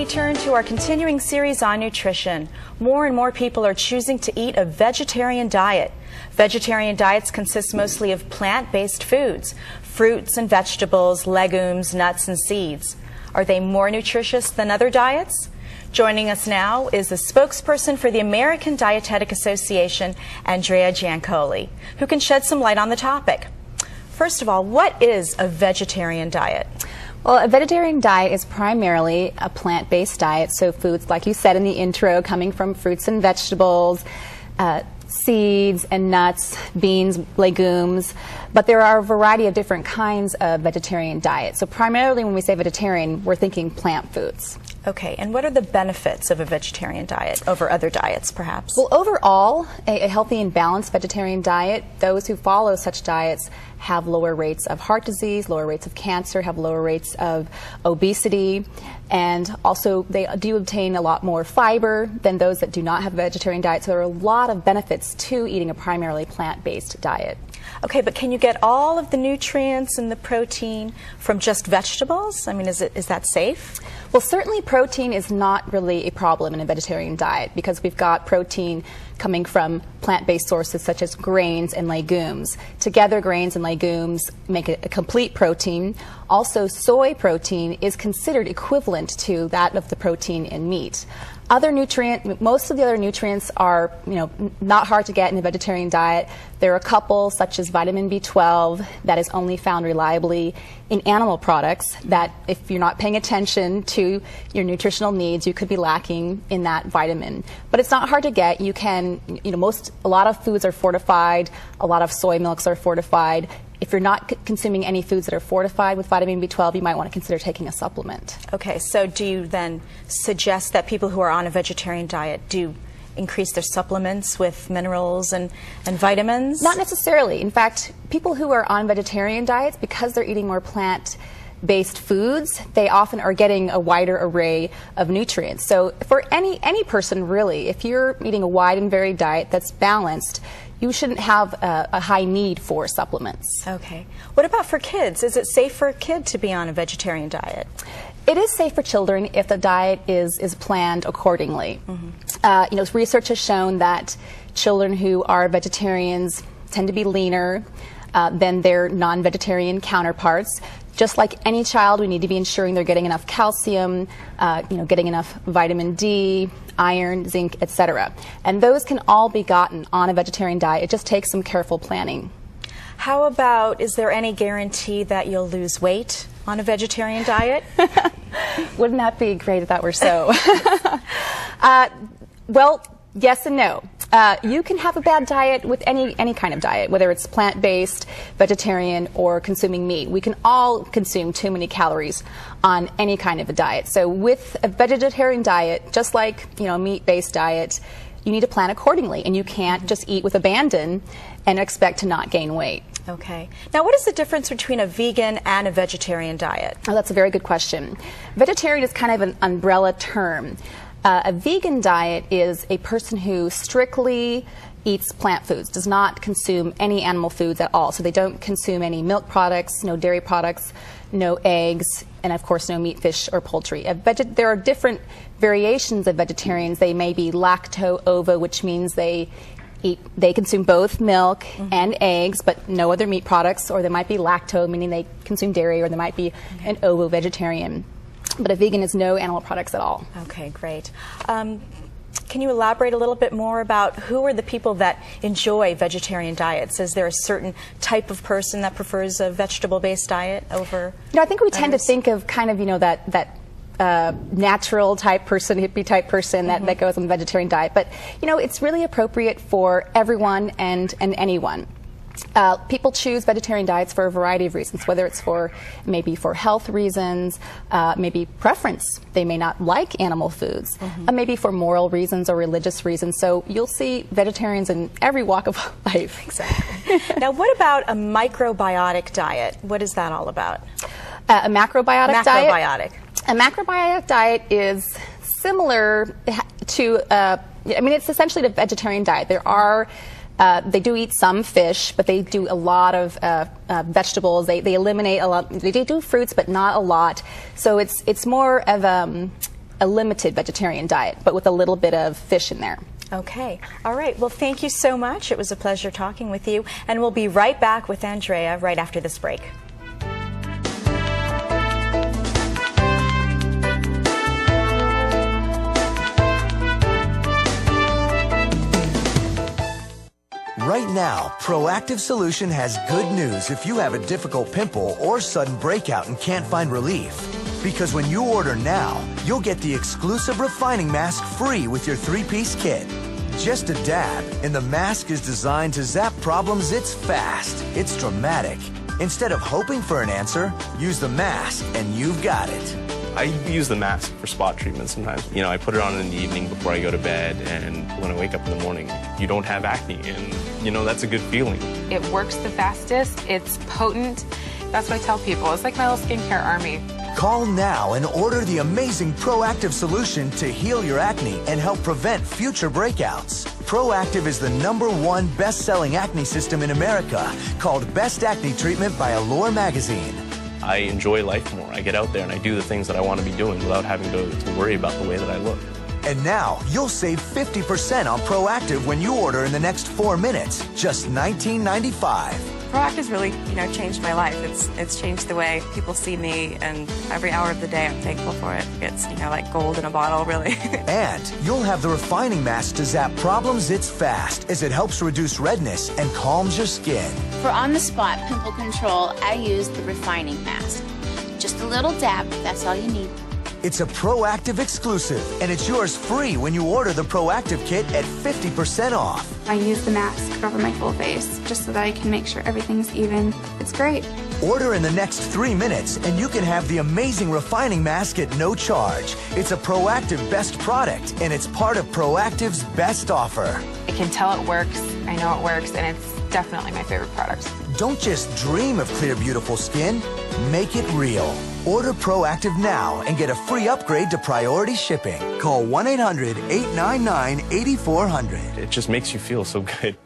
we turn to our continuing series on nutrition. More and more people are choosing to eat a vegetarian diet. Vegetarian diets consist mostly of plant-based foods, fruits and vegetables, legumes, nuts, and seeds. Are they more nutritious than other diets? Joining us now is the spokesperson for the American Dietetic Association, Andrea Giancoli, who can shed some light on the topic. First of all, what is a vegetarian diet? Well, a vegetarian diet is primarily a plant-based diet, so foods, like you said in the intro, coming from fruits and vegetables, seeds and nuts, beans, legumes, but there are a variety of different kinds of vegetarian diets. So primarily when we say vegetarian, we're thinking plant foods. Okay, and what are the benefits of a vegetarian diet over other diets, perhaps? Well, overall, a healthy and balanced vegetarian diet, those who follow such diets have lower rates of heart disease, lower rates of cancer, have lower rates of obesity, and also they do obtain a lot more fiber than those that do not have a vegetarian diet. So there are a lot of benefits to eating a primarily plant-based diet. Okay, but can you get all of the nutrients and the protein from just vegetables? I mean, is that safe? Well, certainly protein is not really a problem in a vegetarian diet because we've got protein coming from plant-based sources such as grains and legumes. Together, grains and legumes make a complete protein. Also, soy protein is considered equivalent to that of the protein in meat. Most of the other nutrients are, not hard to get in a vegetarian diet. There are a couple, such as vitamin B12, that is only found reliably in animal products, that if you're not paying attention to your nutritional needs, you could be lacking in that vitamin. But it's not hard to get. You can, a lot of foods are fortified, a lot of soy milks are fortified. If you're not consuming any foods that are fortified with vitamin B12, you might want to consider taking a supplement. Okay, so do you then suggest that people who are on a vegetarian diet do increase their supplements with minerals and vitamins? Not necessarily. In fact, people who are on vegetarian diets, because they're eating more plant-based foods, they often are getting a wider array of nutrients. So for any person really, if you're eating a wide and varied diet that's balanced, you shouldn't have a high need for supplements. Okay. What about for kids? Is it safe for a kid to be on a vegetarian diet? It is safe for children if the diet is planned accordingly. Mm-hmm. Research has shown that children who are vegetarians tend to be leaner than their non-vegetarian counterparts. Just like any child, we need to be ensuring they're getting enough calcium, getting enough vitamin D, iron, zinc, etc. And those can all be gotten on a vegetarian diet. It just takes some careful planning. How about, is there any guarantee that you'll lose weight on a vegetarian diet? Wouldn't that be great if that were so? Well, yes and no. You can have a bad diet with any kind of diet, whether it's plant-based, vegetarian, or consuming meat. We can all consume too many calories on any kind of a diet. So with a vegetarian diet, just like a meat-based diet, you need to plan accordingly, and you can't just eat with abandon and expect to not gain weight. Okay. Now, what is the difference between a vegan and a vegetarian diet? Oh, that's a very good question. Vegetarian is kind of an umbrella term. A vegan diet is a person who strictly eats plant foods, does not consume any animal foods at all. So they don't consume any milk products, no dairy products, no eggs, and of course no meat, fish, or poultry. There are different variations of vegetarians. They may be lacto-ovo, which means they consume both milk and eggs, but no other meat products, or they might be lacto, meaning they consume dairy, or they might be an ovo vegetarian. But a vegan is no animal products at all. Okay, great. Can you elaborate a little bit more about who are the people that enjoy vegetarian diets? Is there a certain type of person that prefers a vegetable-based diet over I think we tend to others? think of kind of, that natural type person, hippie type person that goes on the vegetarian diet. But, it's really appropriate for everyone and anyone. People choose vegetarian diets for a variety of reasons, whether it's maybe for health reasons, maybe preference. They may not like animal foods, maybe for moral reasons or religious reasons. So you'll see vegetarians in every walk of life. Exactly. Now, what about a microbiotic diet? What is that all about? A macrobiotic diet? Macrobiotic. A macrobiotic diet is similar to, it's essentially a vegetarian diet. They do eat some fish, but they do a lot of vegetables. They eliminate a lot. They do fruits, but not a lot. So it's more of a limited vegetarian diet, but with a little bit of fish in there. Okay. All right. Well, thank you so much. It was a pleasure talking with you. And we'll be right back with Andrea right after this break. Right now, Proactive Solution has good news if you have a difficult pimple or sudden breakout and can't find relief. Because when you order now, you'll get the exclusive refining mask free with your 3-piece kit. Just a dab, and the mask is designed to zap problems. It's fast, it's dramatic. Instead of hoping for an answer, use the mask and you've got it. I use the mask for spot treatment sometimes. You know, I put it on in the evening before I go to bed, and when I wake up in the morning, you don't have acne, and you know, that's a good feeling. It works the fastest, it's potent. That's what I tell people. It's like my little skincare army. Call now and order the amazing Proactive Solution to heal your acne and help prevent future breakouts. Proactive is the #1 best-selling acne system in America, called Best Acne Treatment by Allure magazine. I enjoy life more. I get out there and I do the things that I want to be doing without having to worry about the way that I look. And now, you'll save 50% on Proactive when you order in the next 4 minutes, just $19.95. Proactive's really, changed my life. It's changed the way people see me, and every hour of the day I'm thankful for it. It's, like gold in a bottle, really. And you'll have the refining mask to zap problems. It's fast, as it helps reduce redness and calms your skin. For on-the-spot pimple control, I use the refining mask. Just a little dab, that's all you need. It's a Proactive exclusive, and it's yours free when you order the Proactive kit at 50% off. I use the mask over my full face just so that I can make sure everything's even. It's great. Order in the next 3 minutes, and you can have the amazing refining mask at no charge. It's a Proactive best product, and it's part of Proactive's best offer. I can tell it works, I know it works, and it's definitely my favorite product. Don't just dream of clear, beautiful skin. Make it real. Order Proactive now and get a free upgrade to priority shipping. Call 1-800-899-8400. It just makes you feel so good.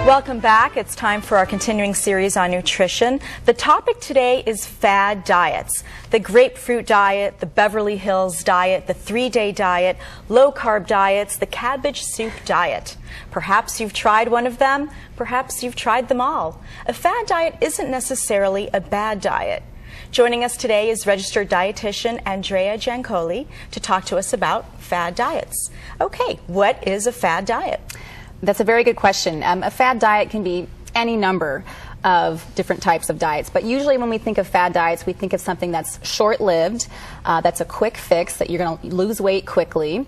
Welcome back. It's time for our continuing series on nutrition. The topic today is fad diets. The grapefruit diet, the Beverly Hills diet, the 3-day diet, low-carb diets, the cabbage soup diet. Perhaps you've tried one of them. Perhaps you've tried them all. A fad diet isn't necessarily a bad diet. Joining us today is registered dietitian Andrea Giancoli to talk to us about fad diets. Okay, what is a fad diet? That's a very good question. A fad diet can be any number of different types of diets, but usually when we think of fad diets, we think of something that's short-lived, that's a quick fix, that you're going to lose weight quickly.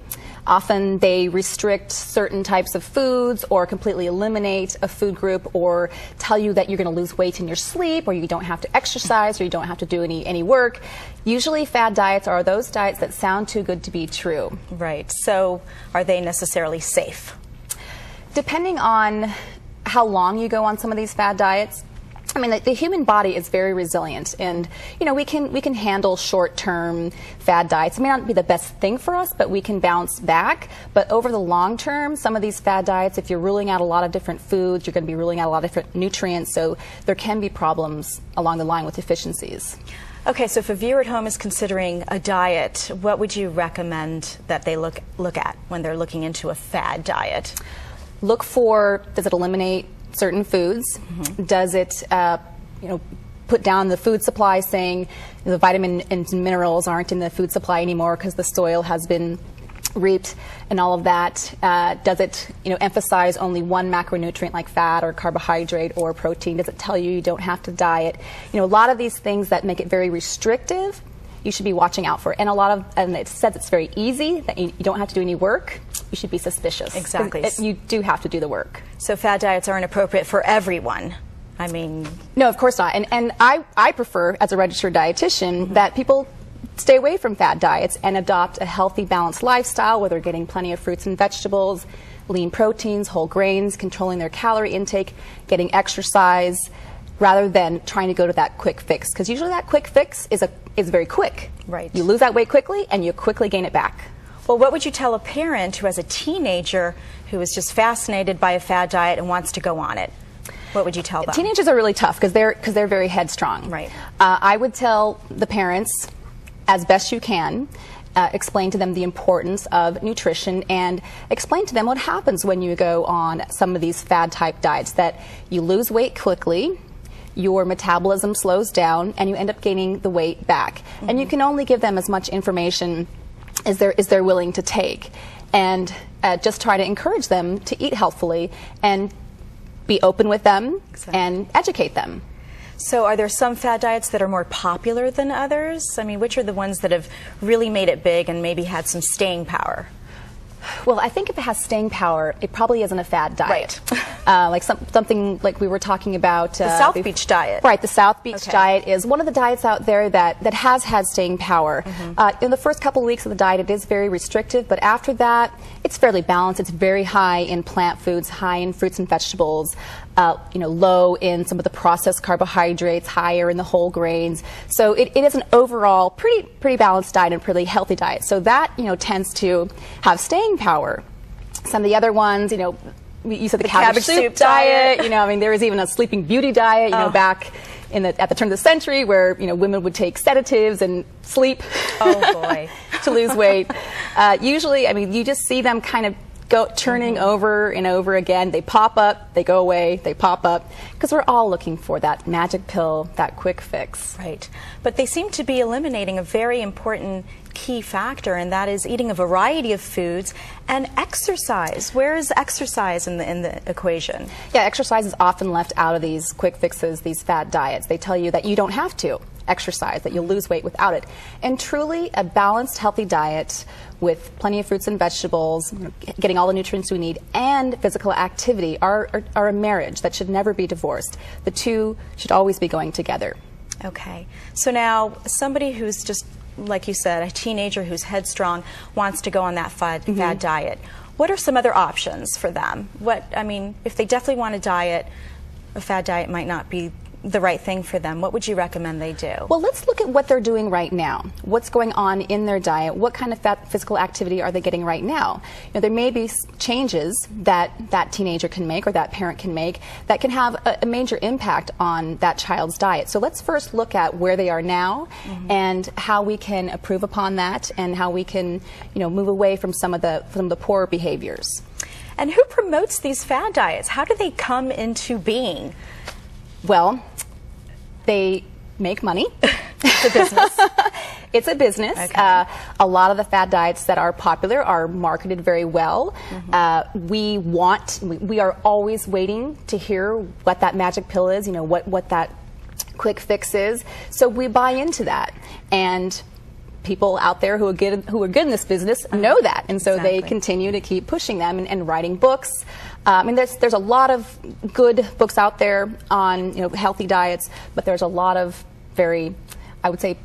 Often they restrict certain types of foods or completely eliminate a food group or tell you that you're going to lose weight in your sleep, or you don't have to exercise, or you don't have to do any work. Usually fad diets are those diets that sound too good to be true. Right. So are they necessarily safe? Depending on how long you go on some of these fad diets, I mean, the human body is very resilient, and we can handle short-term fad diets. It may not be the best thing for us, but we can bounce back. But over the long term, some of these fad diets, if you're ruling out a lot of different foods, you're going to be ruling out a lot of different nutrients, so there can be problems along the line with deficiencies. Okay, so if a viewer at home is considering a diet, what would you recommend that they look at when they're looking into a fad diet? Look for, does it eliminate certain foods? Mm-hmm. Does it, put down the food supply saying the vitamin and minerals aren't in the food supply anymore because the soil has been reaped and all of that? Does it, emphasize only one macronutrient like fat or carbohydrate or protein? Does it tell you don't have to diet? A lot of these things that make it very restrictive, you should be watching out for. And it says it's very easy, that you don't have to do any work. You should be suspicious. Exactly. You do have to do the work. So fad diets aren't appropriate for everyone. I mean... No, of course not. And I prefer, as a registered dietitian, Mm-hmm. that people stay away from fad diets and adopt a healthy, balanced lifestyle where they're getting plenty of fruits and vegetables, lean proteins, whole grains, controlling their calorie intake, getting exercise, rather than trying to go to that quick fix. Because usually that quick fix is very quick. Right. You lose that weight quickly and you quickly gain it back. Well, what would you tell a parent who has a teenager who is just fascinated by a fad diet and wants to go on it? What would you tell them? Teenagers are really tough because they're very headstrong. Right. I would tell the parents, as best you can, explain to them the importance of nutrition and explain to them what happens when you go on some of these fad type diets, that you lose weight quickly, your metabolism slows down, and you end up gaining the weight back. And you can only give them as much information as they're willing to take, and just try to encourage them to eat healthfully and be open with them and educate them. So are there some fad diets that are more popular than others? I mean, which are the ones that have really made it big and maybe had some staying power? Well, I think if it has staying power, it probably isn't a fad diet. Like something like we were talking about. The South Beach diet. Right, the South Beach diet is one of the diets out there that has had staying power. In the first couple of weeks of the diet, it is very restrictive, but after that, it's fairly balanced. It's very high in plant foods, high in fruits and vegetables, low in some of the processed carbohydrates, higher in the whole grains. So it is an overall pretty balanced diet and pretty healthy diet. So that, tends to have staying power. Some of the other ones, you said the cabbage soup diet. There was even a Sleeping Beauty diet, back at the turn of the century, where women would take sedatives and sleep. Oh boy, to lose weight. Usually, you just see them kind of turning over and over again. They pop up, they go away, they pop up, because we're all looking for that magic pill, that quick fix. Right. But they seem to be eliminating a very important key factor, and that is eating a variety of foods and exercise. Where is exercise in the equation? Yeah, exercise is often left out of these quick fixes, these fad diets. They tell you that you don't have to exercise, that you'll lose weight without it. And truly, a balanced, healthy diet with plenty of fruits and vegetables, getting all the nutrients we need, and physical activity are a marriage that should never be divorced. The two should always be going together. Okay. So now, somebody who's just, like you said, a teenager who's headstrong, wants to go on that fad diet. What are some other options for them? If they definitely want a diet, a fad diet might not be the right thing for them. What would you recommend they do? Well, let's look at what they're doing right now. What's going on in their diet? What kind of physical activity are they getting right now? There may be changes that teenager can make or that parent can make that can have a major impact on that child's diet. So let's first look at where they are now and how we can improve upon that, and how we can, move away from some of the poor behaviors. And who promotes these fad diets? How do they come into being? Well, they make money. It's a business. It's a business. Okay. A lot of the fad diets that are popular are marketed very well. We are always waiting to hear what that magic pill is, what that quick fix is. So we buy into that. And people out there who are good in this business know that, and so they continue to keep pushing them and writing books. There's a lot of good books out there on healthy diets, but there's a lot of very, I would say,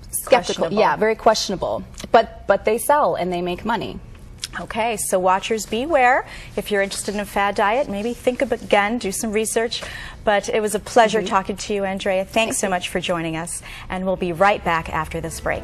skeptical, very questionable. But they sell and they make money. Okay, so watchers beware. If you're interested in a fad diet, maybe think of it again, do some research. But it was a pleasure talking to you, Andrea. Thanks so much for joining us, and we'll be right back after this break.